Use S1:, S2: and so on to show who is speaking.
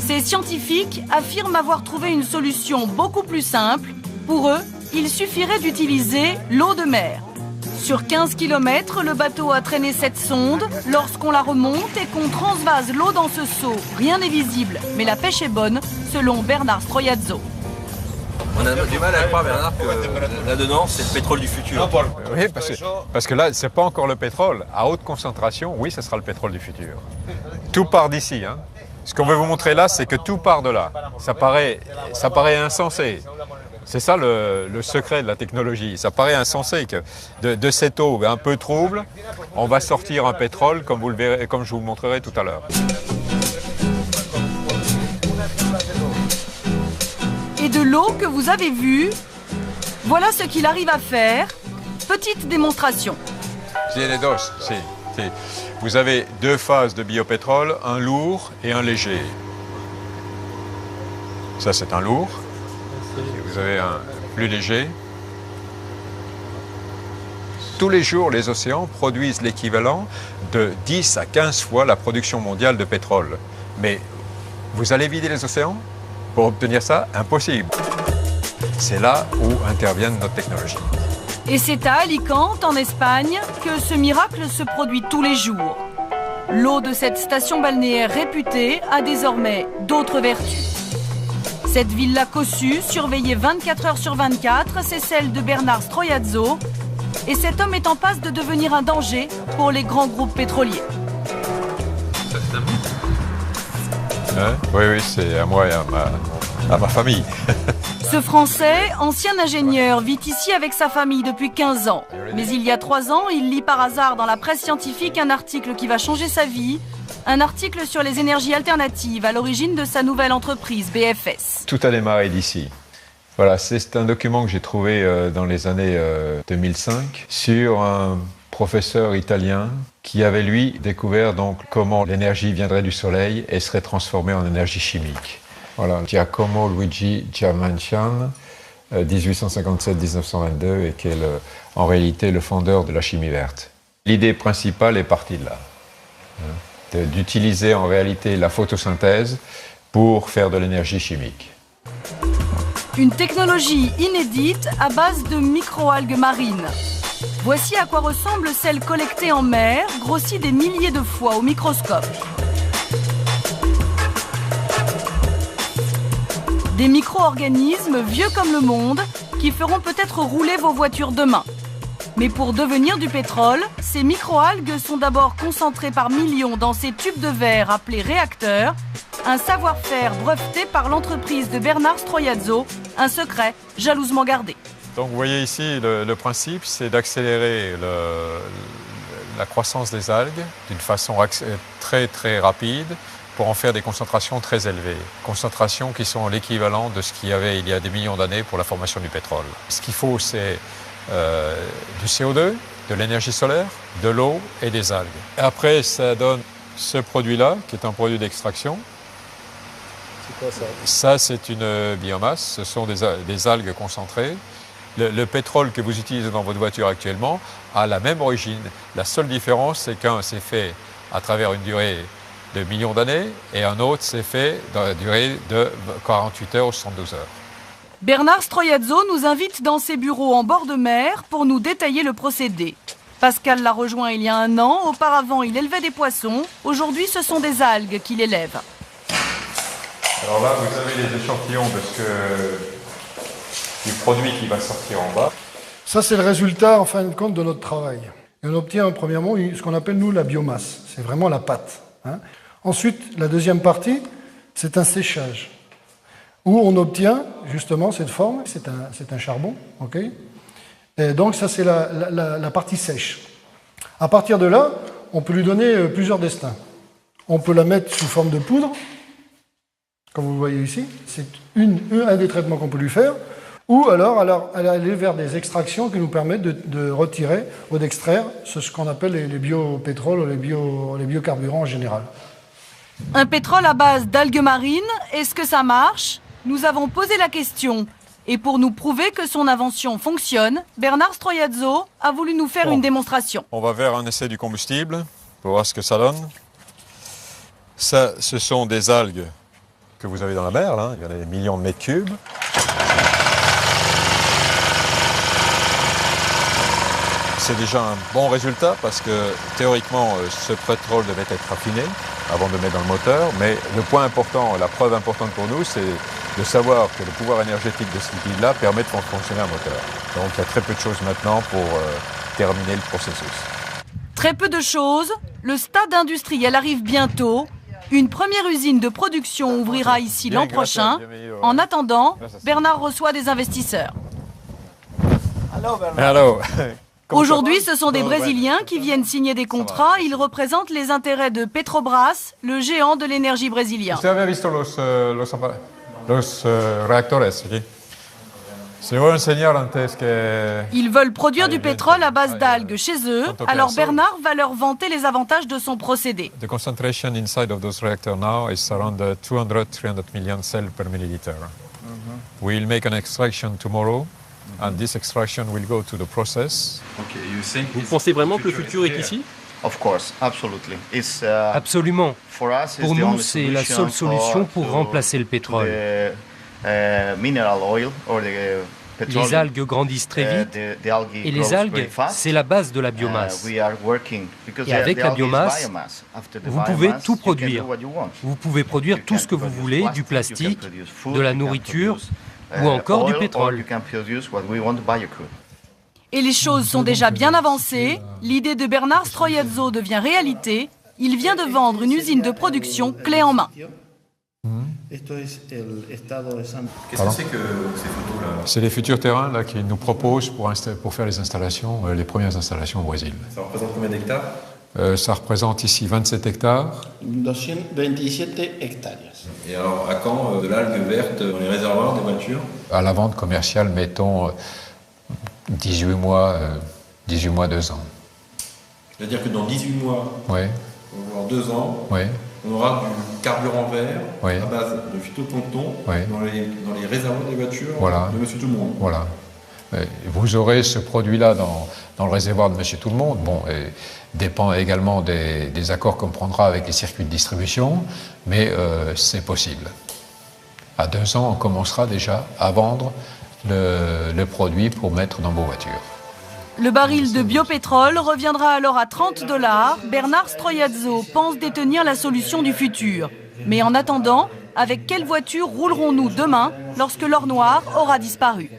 S1: Ces scientifiques affirment avoir trouvé une solution beaucoup plus simple. Pour eux, il suffirait d'utiliser l'eau de mer. Sur 15 km, le bateau a traîné cette sonde. Lorsqu'on la remonte et qu'on transvase l'eau dans ce seau, rien n'est visible, mais la pêche est bonne, selon Bernard Stroiazzo.
S2: On a du mal à croire, Bernard, que là-dedans, c'est le pétrole du futur.
S3: Oui, parce que là, c'est pas encore le pétrole. À haute concentration, oui, ce sera le pétrole du futur. Tout part d'ici. Hein. Ce qu'on veut vous montrer là, c'est que tout part de là. Ça paraît insensé. C'est ça le secret de la technologie. Ça paraît insensé que de cette eau un peu trouble, on va sortir un pétrole, comme vous le verrez, comme je vous le montrerai tout à l'heure.
S1: Et de l'eau que vous avez vue, voilà ce qu'il arrive à faire. Petite démonstration.
S3: Tiene dos, si. Vous avez deux phases de biopétrole, un lourd et un léger. Ça, c'est un lourd. Et vous avez un plus léger. Tous les jours, les océans produisent l'équivalent de 10 à 15 fois la production mondiale de pétrole. Mais vous allez vider les océans? Pour obtenir ça, impossible. C'est là où interviennent nos technologies.
S1: Et c'est à Alicante, en Espagne, que ce miracle se produit tous les jours. L'eau de cette station balnéaire réputée a désormais d'autres vertus. Cette villa cossue, surveillée 24 heures sur 24, c'est celle de Bernard Stroiazzo. Et cet homme est en passe de devenir un danger pour les grands groupes pétroliers.
S3: Ça, c'est à vous? Hein? Oui, c'est à moi et à ma famille.
S1: Ce Français, ancien ingénieur, vit ici avec sa famille depuis 15 ans. Mais il y a 3 ans, il lit par hasard dans la presse scientifique un article qui va changer sa vie. Un article sur les énergies alternatives à l'origine de sa nouvelle entreprise, BFS.
S3: Tout a démarré d'ici. Voilà, c'est un document que j'ai trouvé dans les années 2005 sur un professeur italien qui avait, lui, découvert donc comment l'énergie viendrait du soleil et serait transformée en énergie chimique. Voilà, Giacomo Luigi Giamancian, 1857-1922, et qui est en réalité le fondeur de la chimie verte. L'idée principale est partie de là, d'utiliser en réalité la photosynthèse pour faire de l'énergie chimique.
S1: Une technologie inédite à base de microalgues marines. Voici à quoi ressemble celle collectée en mer, grossie des milliers de fois au microscope. Des micro-organismes vieux comme le monde qui feront peut-être rouler vos voitures demain. Mais pour devenir du pétrole, ces microalgues sont d'abord concentrées par millions dans ces tubes de verre appelés réacteurs, un savoir-faire breveté par l'entreprise de Bernard Stroiazzo, un secret jalousement gardé.
S3: Donc vous voyez ici, le principe, c'est d'accélérer la croissance des algues d'une façon très très rapide pour en faire des concentrations très élevées. Concentrations qui sont l'équivalent de ce qu'il y avait il y a des millions d'années pour la formation du pétrole. Ce qu'il faut, c'est du CO2, de l'énergie solaire, de l'eau et des algues. Et après, ça donne ce produit-là, qui est un produit d'extraction.
S4: C'est quoi ça?
S3: Ça, c'est une biomasse, ce sont des algues concentrées. Le pétrole que vous utilisez dans votre voiture actuellement a la même origine. La seule différence, c'est qu'un s'est fait à travers une durée de millions d'années et un autre s'est fait dans la durée de 48 heures ou 72 heures.
S1: Bernard Stroiazzo nous invite dans ses bureaux en bord de mer pour nous détailler le procédé. Pascal l'a rejoint il y a 1 an. Auparavant, il élevait des poissons. Aujourd'hui, ce sont des algues qu'il élève.
S3: Alors là, vous avez les échantillons du produit qui va sortir en bas.
S4: Ça, c'est le résultat, en fin de compte, de notre travail. Et on obtient, premièrement, ce qu'on appelle, nous, la biomasse. C'est vraiment la pâte. Hein. Ensuite, la deuxième partie, c'est un séchage, où on obtient, justement, cette forme. C'est un charbon, ok. Et donc, ça, c'est la partie sèche. À partir de là, on peut lui donner plusieurs destins. On peut la mettre sous forme de poudre, comme vous le voyez ici. C'est un des traitements qu'on peut lui faire. Ou alors aller vers des extractions qui nous permettent de retirer ou d'extraire ce qu'on appelle les biopétroles ou les biocarburants en général.
S1: Un pétrole à base d'algues marines, est-ce que ça marche? Nous avons posé la question. Et pour nous prouver que son invention fonctionne, Bernard Stroiazzo a voulu nous faire une démonstration.
S3: On va vers un essai du combustible pour voir ce que ça donne. Ça, ce sont des algues que vous avez dans la mer, là. Il y en a des millions de mètres cubes. C'est déjà un bon résultat parce que théoriquement, ce pétrole devait être raffiné avant de le mettre dans le moteur. Mais le point important, la preuve importante pour nous, c'est de savoir que le pouvoir énergétique de ce liquide-là permet de faire fonctionner un moteur. Donc il y a très peu de choses maintenant pour terminer le processus.
S1: Très peu de choses. Le stade industriel arrive bientôt. Une première usine de production ouvrira ici l'an prochain. En attendant, Bernard reçoit des investisseurs.
S3: Hello.
S1: Aujourd'hui, ce sont des Brésiliens qui viennent signer des contrats. Ils représentent les intérêts de Petrobras, le géant de l'énergie brésilien.
S3: Usted había visto los reactores aquí. Se voy a enseñar antes que...
S1: Ils veulent produire du pétrole à base d'algues chez eux. Alors Bernard va leur vanter les avantages de son procédé.
S3: The concentration inside of those reactors now is around 200-300 million cells per milliliter. We'll make an extraction tomorrow. And this extraction will go to the process.
S5: Vous pensez vraiment que le futur est ici?
S6: Absolument. Pour nous, c'est la seule solution pour remplacer le pétrole. Les algues grandissent très vite et les algues, c'est la base de la biomasse. Et avec la biomasse, vous pouvez tout produire. Vous pouvez produire tout ce que vous voulez, du plastique, de la nourriture ou encore du pétrole.
S1: Et les choses sont déjà bien avancées. L'idée de Bernard Stroiazzo devient réalité. Il vient de vendre une usine de production clé en main.
S2: Qu'est-ce que c'est que ces photos-là?
S3: C'est les futurs terrains là, qui nous proposent pour faire les installations, les premières installations au Brésil.
S2: Ça représente combien d'hectares?
S3: Ça représente ici 27 hectares.
S7: 227 hectares.
S2: Et alors, à quand de l'algue verte dans les réservoirs des voitures?
S3: À la vente commerciale, mettons 18 mois, 2 ans.
S2: C'est-à-dire que dans 18 mois,
S3: Oui,
S2: voire 2 ans,
S3: oui,
S2: on aura du carburant vert
S3: Oui.
S2: à base de phytoplancton
S3: Oui.
S2: dans les réservoirs des voitures
S3: Voilà.
S2: de Monsieur Tout-le-Monde.
S3: voilà. Vous aurez ce produit-là dans le réservoir de Monsieur Tout-le-Monde. Bon, dépend également des accords qu'on prendra avec les circuits de distribution, mais c'est possible. À 2 ans, on commencera déjà à vendre le produit pour mettre dans vos voitures.
S1: Le baril de biopétrole reviendra alors à $30. Bernard Stroiazzo pense détenir la solution du futur. Mais en attendant, avec quelle voiture roulerons-nous demain lorsque l'or noir aura disparu ?